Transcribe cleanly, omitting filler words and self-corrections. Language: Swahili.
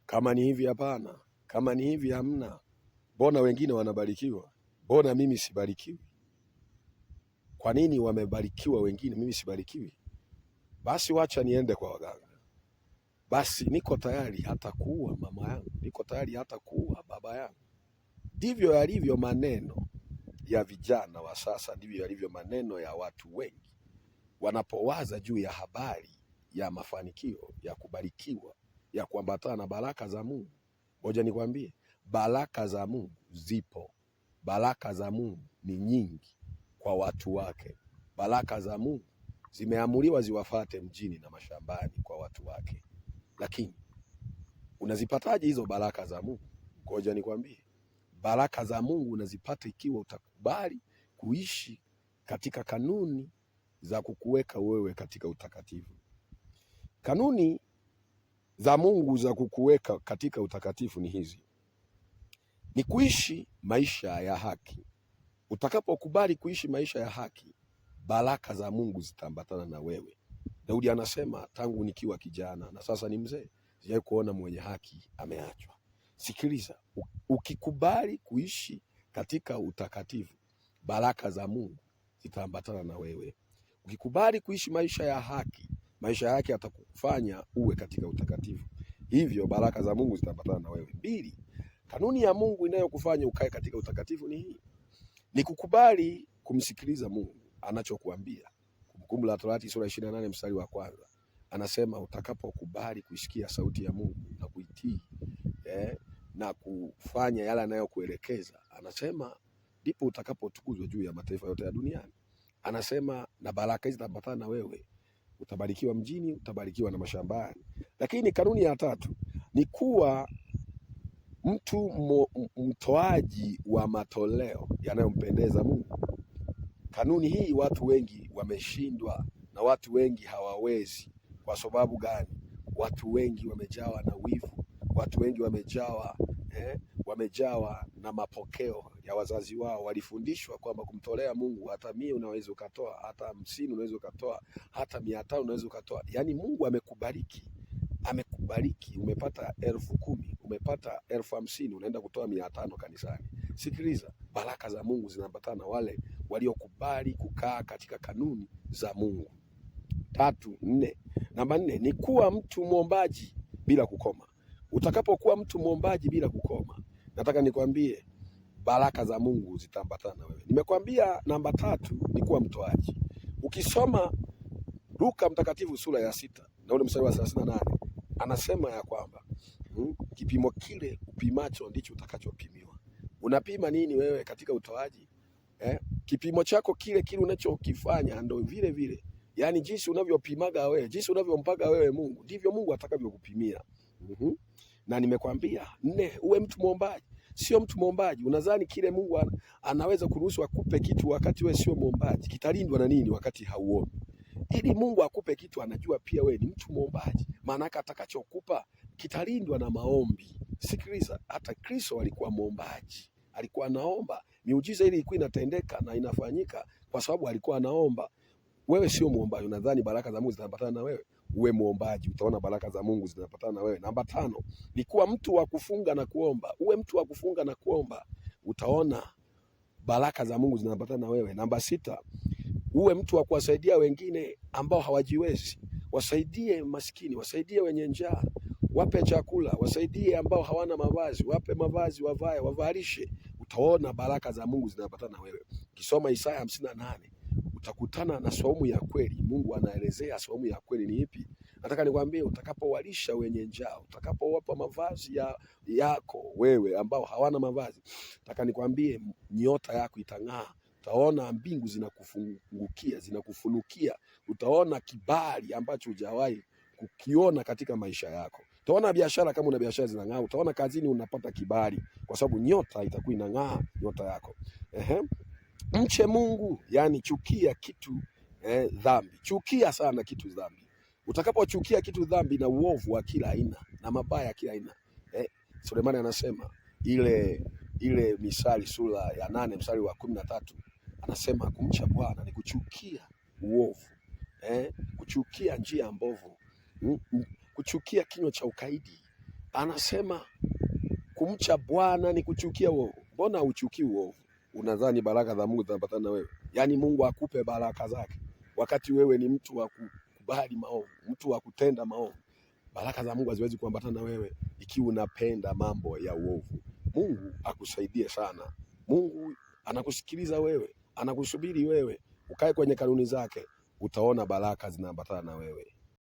Kama ni hivi hapana, kama ni hivi hamna. Mbona wengine wanabarikiwa? Mbona mimi sibarikiwi? Kwa nini wamebarikiwa wengine, mimi sibarikiwi? Basi wacha niende kwa waganga. Basi niko tayari hata kuua mama yangu, niko tayari hata kuua baba yangu. Ndivyo yalivyo maneno ya vijana wa sasa, ndivyo yalivyo maneno ya watu wengi wanapowaza juu ya habari ya mafanikio, ya kubarikiwa, ya kuambatana na baraka za Mungu. Ngoja nikwambie, baraka za Mungu zipo. Baraka za Mungu ni nyingi kwa watu wake. Baraka za Mungu zimeamuliwa ziwafate mjini na mashambani kwa watu wake. Lakini unazipataje hizo baraka za Mungu? Ngoja nikwambie, baraka za Mungu unazipata ikiwa utakubali kuishi katika kanuni za kukuweka wewe katika utakatifu. Kanuni za Mungu za kukuweka katika utakatifu ni hizi: ni kuishi maisha ya haki. Utakapokubali kuishi maisha ya haki, baraka za Mungu zitaambatana na wewe. Daudi anasema, tangu nikiwa kijana na sasa ni mzee, sijawahi kuona mwenye haki ameachwa. Sikiliza, ukikubali kuishi katika utakatifu, baraka za Mungu zitaambatana na wewe. Ukikubali kuishi maisha ya haki, maisha yake yatakufanya uwe katika utakatifu. Hivyo baraka za Mungu zitaambatana na wewe. Pili, kanuni ya Mungu inayokufanya ukae katika utakatifu ni hii: ni kukubali kumsikiliza Mungu anachokuambia. Kumbukumbu la Torati sura 28 mstari wa 1 anasema, utakapokubali kuisikia sauti ya Mungu na kuitii na kufanya yale anayokuelekeza, anasema ndipo utakapotukuzwa juu ya mataifa yote ya duniani. Anasema na baraka hizi zitaambatana na wewe. Utabarikiwa mjini, utabarikiwa na mashambani. Lakini kanuni ya tatu ni kuwa mtu mtoaji wa matoleo yanayompendeza Mungu. Kanuni hii watu wengi wameshindwa na watu wengi hawawezi. Kwa sababu gani? Watu wengi wamejawa na wivu, watu wengi wamejawa na mapokeo ya wazazi wao. Walifundishwa kwamba kumtolea Mungu hata 100 unaweza ukatoa, hata 50 unaweza ukatoa, hata 500 unaweza ukatoa. Yaani Mungu amekubariki, umepata 10,000, umepata 50,000, unaenda kutoa 500 kanisani. Sikiliza, baraka za Mungu zinaambatana na wale waliokubali kukaa katika kanuni za Mungu. Namba 4 ni kuwa mtu mwombaji bila kukoma. Utakapokuwa mtu mwombaji bila kukoma, nataka nikwambie baraka za Mungu zitaambatana na wewe. Nimekwambia namba 3 ni kuwa mtoaji. Ukisoma Luka mtakatifu sura ya 6 na ule mstari wa 38 anasema ya kwamba kipimo kile upimacho ndicho utakachopimiwa. Unapima nini wewe katika utoaji? Kipimo chako kile unachokifanya ndio vile vile. Yaani jinsi unavyopimaga wewe, jinsi unavyompaga wewe Mungu, ndivyo Mungu atakavyokupimia. Na nimekwambia 4, uwe mtu mwombaji. Sio mtu mwombaji unadhani kile Mungu anaweza kuruhusu akupe kitu wakati wewe sio mwombaji, kitalindwa na nini wakati hauoni? Ili Mungu akupe kitu, anajua pia wewe ni mtu mwombaji, maana atakachokupa kitalindwa na maombi. Sikiliza, hata Kristo alikuwa mwombaji, alikuwa anaomba. Miujiza ile ilikuwa inatendeka na inafanyika kwa sababu alikuwa anaomba. Wewe sio mwombaji, unadhani baraka za Mungu zitaambatana na wewe? Uwe mwombaji, utaona baraka za Mungu zinaambatana na wewe. Namba 5 ni kuwa mtu wa kufunga na kuomba. Uwe mtu wa kufunga na kuomba, utaona baraka za Mungu zinaambatana na wewe. Namba 6 uwe mtu wa kuwasaidia wengine ambao hawajiwezi. Wasaidie maskini, wasaidie wenye njaa, wape chakula. Wasaidie ambao hawana mavazi, wape mavazi wavae, wavalishe. Utaona baraka za Mungu zinaambatana na wewe. Ukisoma Isaya 58 utakutana na saumu ya kweli. Mungu anaelezea saumu ya kweli ni ipi. Nataka nikwambie, utakapowalisha wenye njaa, utakapowapa mavazi yako wewe ambao hawana mavazi, nataka nikwambie nyota yako itang'aa. Utaona mbingu zinakufunukia. Utaona kibali ambacho hujawahi kukiona katika maisha yako. Utaona biashara, kama una biashara zinang'aa. Utaona kazini unapata kibali kwa sababu nyota itakuwa inang'aa, nyota yako. Mche Mungu, yani chukia kitu dhambi. Chukia sana kitu dhambi. Utakapochukia kitu dhambi na uovu wa kila aina na mabaya ya kila aina, Sulemani anasema ile Misali sura ya 8 mstari wa 13 anasema kumcha Bwana ni kuchukia uovu, kuchukia njia mbovu, kuchukia kinywa cha ukaidi, anasema kumcha Bwana ni kuchukia uovu. Mbona uchukii uovu? Unadhani baraka za Mungu zinapatana na wewe? Yaani Mungu akupe baraka zake wakati wewe ni mtu wa kukubali maovu, mtu wa kutenda maovu. Baraka za Mungu haziwezi kuambatana na wewe ikiwa unapenda mambo ya uovu. Mungu akusaidie sana. Mungu anakusikiliza wewe, anakusubiri wewe ukae kwenye kanuni zake, utaona baraka zinaambatana na wewe.